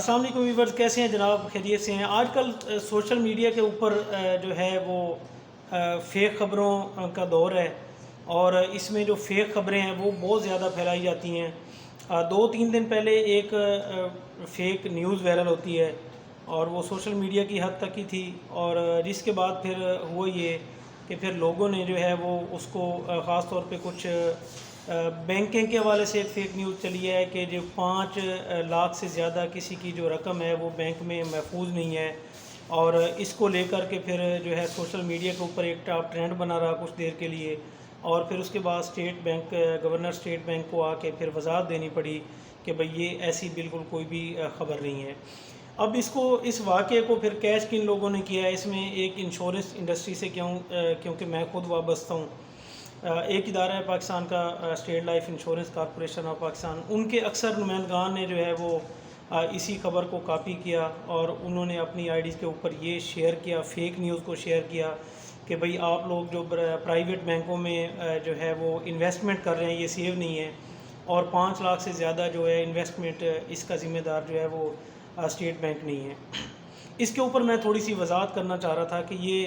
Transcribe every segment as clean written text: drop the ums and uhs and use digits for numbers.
السلام علیکم ویورز، کیسے ہیں جناب؟ خیریت سے ہیں؟ آج کل سوشل میڈیا کے اوپر جو ہے وہ فیک خبروں کا دور ہے، اور اس میں جو فیک خبریں ہیں وہ بہت زیادہ پھیلائی جاتی ہیں۔ 2-3 دن پہلے ایک فیک نیوز وائرل ہوتی ہے، اور وہ سوشل میڈیا کی حد تک ہی تھی، اور جس کے بعد پھر ہوا یہ کہ پھر لوگوں نے جو ہے وہ اس کو خاص طور پہ کچھ بینکنگ کے حوالے سے ایک فیک نیوز چلی ہے کہ جو 5 لاکھ سے زیادہ کسی کی جو رقم ہے وہ بینک میں محفوظ نہیں ہے، اور اس کو لے کر کے پھر جو ہے سوشل میڈیا کے اوپر ایک ٹاپ ٹرینڈ بنا رہا کچھ دیر کے لیے، اور پھر اس کے بعد گورنر اسٹیٹ بینک کو آ کے پھر وضاحت دینی پڑی کہ بھئی یہ ایسی بالکل کوئی بھی خبر نہیں ہے۔ اب اس واقعے کو پھر کیچ کن لوگوں نے کیا ہے؟ اس میں ایک انشورنس انڈسٹری سے کیونکہ میں خود وابستہ ہوں، ایک ادارہ ہے پاکستان کا state life insurance corporation of Pakistan, ان کے اکثر نمائندگان نے جو ہے وہ اسی خبر کو کاپی کیا، اور انہوں نے اپنی آئی ڈیز کے اوپر یہ شیئر کیا، فیک نیوز کو شیئر کیا کہ بھئی آپ لوگ جو پرائیویٹ بینکوں میں جو ہے وہ انویسٹمنٹ کر رہے ہیں یہ سیو نہیں ہے، اور 5 لاکھ سے زیادہ جو ہے انویسٹمنٹ اس کا ذمہ دار جو ہے وہ اسٹیٹ بینک نہیں ہے۔ اس کے اوپر میں تھوڑی سی وضاحت کرنا چاہ رہا تھا کہ یہ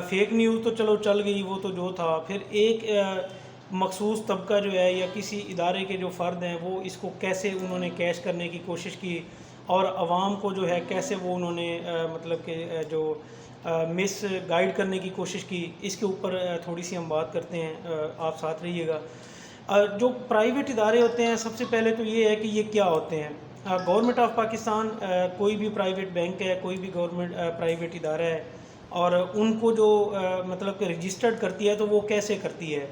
فیک نیوز تو چلو چل گئی، وہ تو جو تھا، پھر ایک مخصوص طبقہ جو ہے یا کسی ادارے کے جو فرد ہیں وہ اس کو کیسے انہوں نے کیش کرنے کی کوشش کی، اور عوام کو جو ہے کیسے وہ انہوں نے مطلب کہ جو مس گائیڈ کرنے کی کوشش کی، اس کے اوپر تھوڑی سی ہم بات کرتے ہیں، آپ ساتھ رہیے گا۔ جو پرائیویٹ ادارے ہوتے ہیں، سب سے پہلے تو یہ ہے کہ یہ کیا ہوتے ہیں۔ گورنمنٹ آف پاکستان کوئی بھی پرائیویٹ بینک ہے، کوئی بھی گورنمنٹ پرائیویٹ ادارہ ہے، اور ان کو جو مطلب کہ رجسٹرڈ کرتی ہے تو وہ کیسے کرتی ہے؟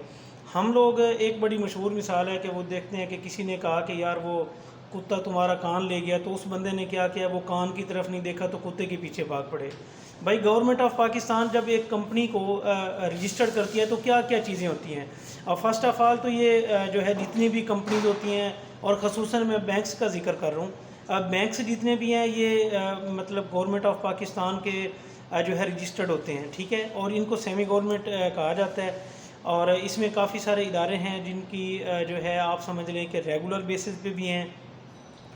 ہم لوگ ایک بڑی مشہور مثال ہے کہ وہ دیکھتے ہیں کہ کسی نے کہا کہ یار وہ کتا تمہارا کان لے گیا، تو اس بندے نے کیا کیا، وہ کان کی طرف نہیں دیکھا تو کتے کے پیچھے بھاگ پڑے۔ بھائی گورنمنٹ آف پاکستان جب ایک کمپنی کو رجسٹرڈ کرتی ہے تو کیا کیا چیزیں ہوتی ہیں؟ فرسٹ آف آل تو یہ جو ہے جتنی بھی کمپنیز ہوتی ہیں، اور خصوصاً میں بینکس کا ذکر کر رہا ہوں، بینکس جتنے بھی ہیں یہ مطلب گورنمنٹ آف پاکستان کے جو ہے رجسٹرڈ ہوتے ہیں، ٹھیک ہے، اور ان کو سیمی گورنمنٹ کہا جاتا ہے، اور اس میں کافی سارے ادارے ہیں جن کی جو ہے آپ سمجھ لیں کہ ریگولر بیسس پہ بھی ہیں،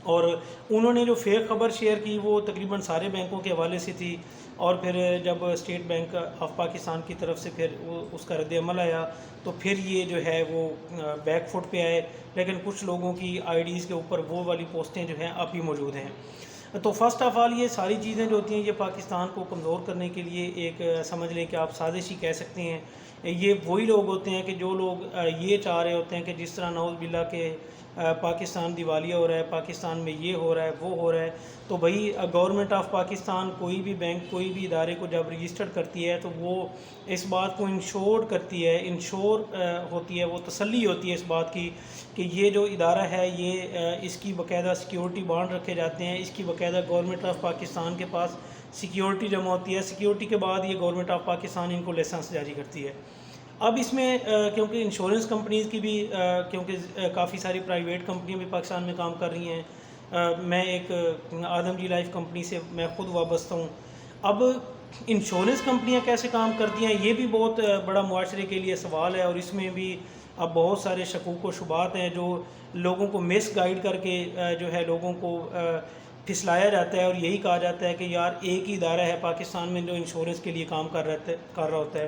اور انہوں نے جو فیک خبر شیئر کی وہ تقریباً سارے بینکوں کے حوالے سے تھی، اور پھر جب اسٹیٹ بینک آف پاکستان کی طرف سے پھر اس کا رد عمل آیا تو پھر یہ جو ہے وہ بیک فٹ پہ آئے، لیکن کچھ لوگوں کی آئی ڈیز کے اوپر وہ والی پوسٹیں جو ہیں اب بھی موجود ہیں۔ تو فرسٹ آف آل یہ ساری چیزیں جو ہوتی ہیں یہ پاکستان کو کمزور کرنے کے لیے ایک سمجھ لیں کہ آپ سازش ہی کہہ سکتے ہیں۔ یہ وہی لوگ ہوتے ہیں کہ جو لوگ یہ چاہ رہے ہوتے ہیں کہ جس طرح نعوذ باللہ کہ پاکستان دیوالیہ ہو رہا ہے، پاکستان میں یہ ہو رہا ہے وہ ہو رہا ہے، تو بھئی گورنمنٹ آف پاکستان کوئی بھی بینک کوئی بھی ادارے کو جب رجسٹرڈ کرتی ہے تو وہ اس بات کو انشور کرتی ہے، انشور ہوتی ہے، وہ تسلی ہوتی ہے اس بات کی کہ یہ جو ادارہ ہے یہ اس کی باقاعدہ سیکیورٹی بانڈ رکھے جاتے ہیں، اس کی باقاعدہ گورنمنٹ آف پاکستان کے پاس سیکیورٹی جمع ہوتی ہے، سیکیورٹی کے بعد یہ گورنمنٹ آف پاکستان ان کو لائسنس جاری کرتی ہے۔ اب اس میں کیونکہ انشورنس کمپنیز کی بھی کیونکہ کافی ساری پرائیویٹ کمپنیاں بھی پاکستان میں کام کر رہی ہیں، میں ایک آدم جی لائف کمپنی سے میں خود وابستہ ہوں۔ اب انشورنس کمپنیاں کیسے کام کرتی ہیں یہ بھی بہت بڑا معاشرے کے لیے سوال ہے، اور اس میں بھی اب بہت سارے شکوک و شبہات ہیں جو لوگوں کو مس گائیڈ کر کے جو ہے لوگوں کو پھسلایا جاتا ہے، اور یہی کہا جاتا ہے کہ یار ایک ہی ادارہ ہے پاکستان میں جو انشورنس کے لیے کام کر رہا ہوتا ہے۔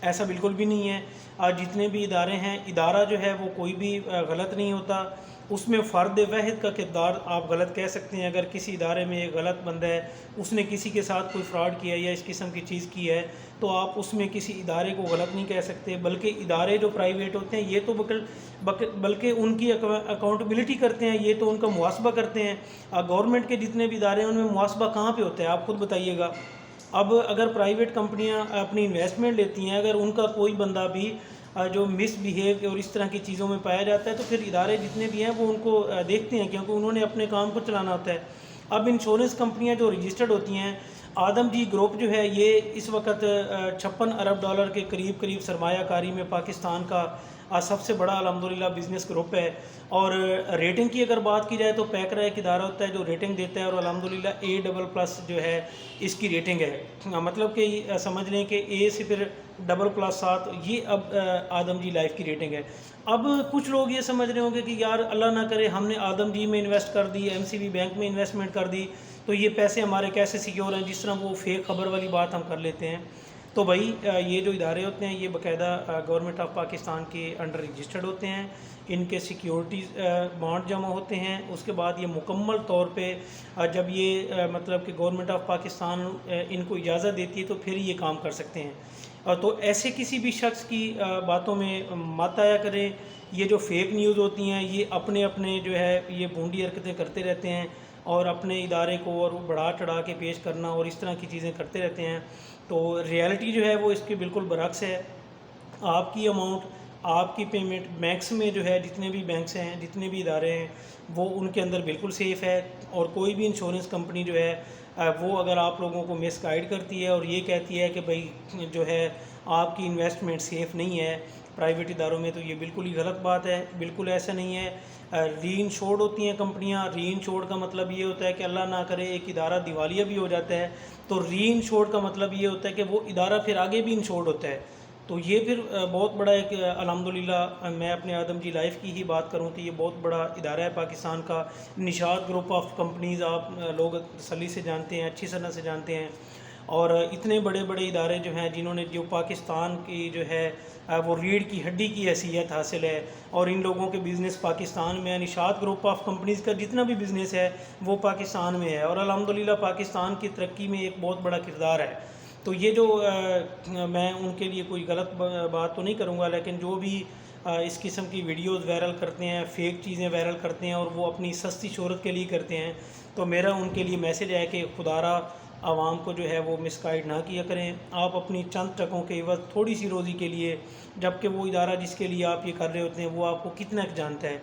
ایسا بالکل بھی نہیں ہے۔ جتنے بھی ادارے ہیں، ادارہ جو ہے وہ کوئی بھی غلط نہیں ہوتا، اس میں فرد واحد کا کردار آپ غلط کہہ سکتے ہیں۔ اگر کسی ادارے میں ایک غلط بندہ ہے، اس نے کسی کے ساتھ کوئی فراڈ کیا یا اس قسم کی چیز کی ہے، تو آپ اس میں کسی ادارے کو غلط نہیں کہہ سکتے، بلکہ ادارے جو پرائیویٹ ہوتے ہیں یہ تو بلکہ ان کی اکاؤنٹیبلٹی کرتے ہیں، یہ تو ان کا محاسبہ کرتے ہیں۔ گورنمنٹ کے جتنے بھی ادارے ہیں ان میں محاسبہ کہاں پہ ہوتا ہے آپ خود بتائیے گا۔ اب اگر پرائیویٹ کمپنیاں اپنی انویسٹمنٹ لیتی ہیں، اگر ان کا کوئی بندہ بھی جو مس بیہیو اور اس طرح کی چیزوں میں پایا جاتا ہے تو پھر ادارے جتنے بھی ہیں وہ ان کو دیکھتے ہیں، کیونکہ انہوں نے اپنے کام کو چلانا ہوتا ہے۔ اب انشورنس کمپنیاں جو رجسٹرڈ ہوتی ہیں، آدم جی گروپ جو ہے یہ اس وقت $56 ارب کے قریب سرمایہ کاری میں پاکستان کا آج سب سے بڑا الحمدللہ بزنس گروپ ہے. اور ریٹنگ کی اگر بات کی جائے تو پیکرا ایک ادارہ ہوتا ہے جو ریٹنگ دیتا ہے اور الحمدللہ A++ جو ہے اس کی ریٹنگ ہے. مطلب کہ سمجھ لیں کہ A سے پھر ++7 یہ اب آدم جی لائف کی ریٹنگ ہے. اب کچھ لوگ یہ سمجھ رہے ہوں گے کہ یار اللہ نہ کرے ہم نے آدم جی میں انویسٹ کر دی, MCB بینک میں انویسٹمنٹ کر دی, تو یہ پیسے ہمارے کیسے سیکیور ہیں, جس طرح وہ فیک خبر والی بات ہم کر لیتے ہیں. تو بھائی یہ جو ادارے ہوتے ہیں یہ باقاعدہ گورنمنٹ آف پاکستان کے انڈر رجسٹرڈ ہوتے ہیں. ان کے سیکیورٹیز بانڈ جمع ہوتے ہیں. اس کے بعد یہ مکمل طور پہ جب یہ مطلب کہ گورنمنٹ آف پاکستان ان کو اجازت دیتی ہے تو پھر یہ کام کر سکتے ہیں. تو ایسے کسی بھی شخص کی باتوں میں مت آیا کریں. یہ جو فیک نیوز ہوتی ہیں یہ اپنے جو ہے یہ بھونڈی حرکتیں کرتے رہتے ہیں اور اپنے ادارے کو اور بڑھا چڑھا کے پیش کرنا اور اس طرح کی چیزیں کرتے رہتے ہیں. تو ریئلٹی جو ہے وہ اس کے بالکل برعکس ہے. آپ کی اماؤنٹ, آپ کی پیمنٹ بینکس میں جو ہے جتنے بھی بینکس ہیں, جتنے بھی ادارے ہیں, وہ ان کے اندر بالکل سیف ہے. اور کوئی بھی انشورنس کمپنی جو ہے وہ اگر آپ لوگوں کو مس گائیڈ کرتی ہے اور یہ کہتی ہے کہ بھئی جو ہے آپ کی انویسٹمنٹ سیف نہیں ہے پرائیویٹ اداروں میں, تو یہ بالکل ہی غلط بات ہے. بالکل ایسا نہیں ہے. ری انشورڈ ہوتی ہیں کمپنیاں. ری انشورڈ کا مطلب یہ ہوتا ہے کہ اللہ نہ کرے ایک ادارہ دیوالیہ بھی ہو جاتا ہے تو ری انشورڈ کا مطلب یہ ہوتا ہے کہ وہ ادارہ پھر آگے بھی انشورڈ ہوتا ہے. تو یہ پھر بہت بڑا ایک الحمدللہ میں اپنے آدم جی لائف کی ہی بات کروں تو یہ بہت بڑا ادارہ ہے پاکستان کا. نشاط گروپ آف کمپنیز آپ لوگ تسلی سے جانتے ہیں, اچھی طرح سے جانتے ہیں. اور اتنے بڑے بڑے ادارے جو ہیں جنہوں نے جو پاکستان کی جو ہے وہ ریڑھ کی ہڈی کی حیثیت حاصل ہے اور ان لوگوں کے بزنس پاکستان میں ہے. نشاط گروپ آف کمپنیز کا جتنا بھی بزنس ہے وہ پاکستان میں ہے اور الحمدللہ پاکستان کی ترقی میں ایک بہت بڑا کردار ہے. تو یہ جو میں ان کے لیے کوئی غلط بات تو نہیں کروں گا, لیکن جو بھی اس قسم کی ویڈیوز وائرل کرتے ہیں, فیک چیزیں وائرل کرتے ہیں اور وہ اپنی سستی شہرت کے لیے کرتے ہیں, تو میرا ان کے لیے میسج ہے کہ خدا را عوام کو جو ہے وہ مس گائیڈ نہ کیا کریں. آپ اپنی چند ٹکوں کے عوض تھوڑی سی روزی کے لیے, جبکہ وہ ادارہ جس کے لیے آپ یہ کر رہے ہوتے ہیں وہ آپ کو کتنا جانتا ہے.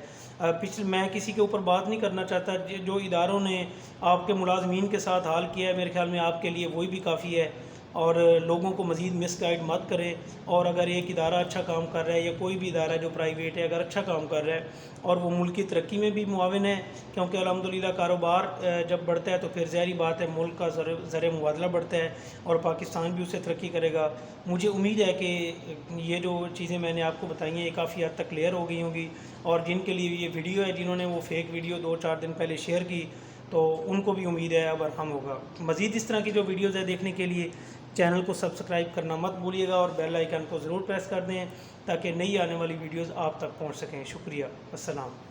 میں کسی کے اوپر بات نہیں کرنا چاہتا. جو اداروں نے آپ کے ملازمین کے ساتھ حال کیا ہے میرے خیال میں آپ کے لیے وہی بھی کافی ہے. اور لوگوں کو مزید مس گائیڈ مت کریں. اور اگر ایک ادارہ اچھا کام کر رہا ہے یا کوئی بھی ادارہ جو پرائیویٹ ہے اگر اچھا کام کر رہا ہے اور وہ ملک کی ترقی میں بھی معاون ہے, کیونکہ الحمدللہ کاروبار جب بڑھتا ہے تو پھر ظاہری بات ہے ملک کا زر مبادلہ بڑھتا ہے اور پاکستان بھی اس سے ترقی کرے گا. مجھے امید ہے کہ یہ جو چیزیں میں نے آپ کو بتائی ہیں یہ کافی حد تک کلیئر ہو گئی ہوں گی. اور جن کے لیے یہ ویڈیو ہے, جنہوں نے وہ فیک ویڈیو 2-4 دن پہلے شیئر کی, تو ان کو بھی امید ہے اب ارحم ہوگا. مزید اس طرح کی جو ویڈیوز ہے دیکھنے کے لیے چینل کو سبسکرائب کرنا مت بھولیے گا اور بیل آئیکن کو ضرور پریس کر دیں تاکہ نئی آنے والی ویڈیوز آپ تک پہنچ سکیں. شکریہ. السلام.